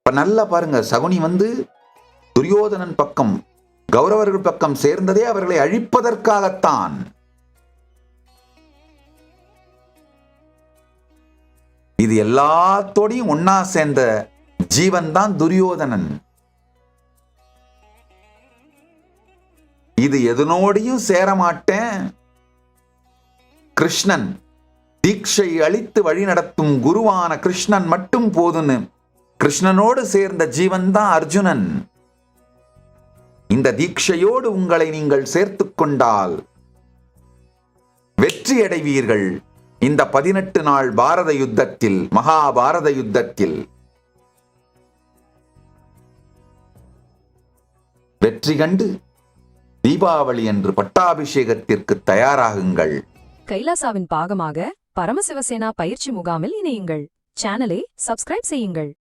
இப்ப நல்லா பாருங்க, சகுனி துரியோதனன் பக்கம், கௌரவர்கள் பக்கம் சேர்ந்ததே அவர்களை அழிப்பதற்காகத்தான். இது எல்லாத்தோடையும் ஒன்னா சேர்ந்த ஜீவன் தான் துரியோதனன். இது எதனோடையும் சேரமாட்டேன், கிருஷ்ணன் தீட்சை அளித்து வழி நடத்தும் குருவான கிருஷ்ணன் மட்டும் போதுன்னு கிருஷ்ணனோடு சேர்ந்த ஜீவன் தான் அர்ஜுனன். இந்த தீட்சையோடு உங்களை நீங்கள் சேர்த்துக் கொண்டால் வெற்றி அடைவீர்கள். இந்த 18 நாள் பாரத யுத்தத்தில், மகாபாரத யுத்தத்தில் வெற்றி கண்டு தீபாவளி என்று பட்டாபிஷேகத்திற்கு தயாராகுங்கள். கைலாசாவின் பாகமாக பரமசிவசேனா பயிற்சி முகாமில் இணையுங்கள். சேனலை சப்ஸ்கிரைப் செய்யுங்கள்.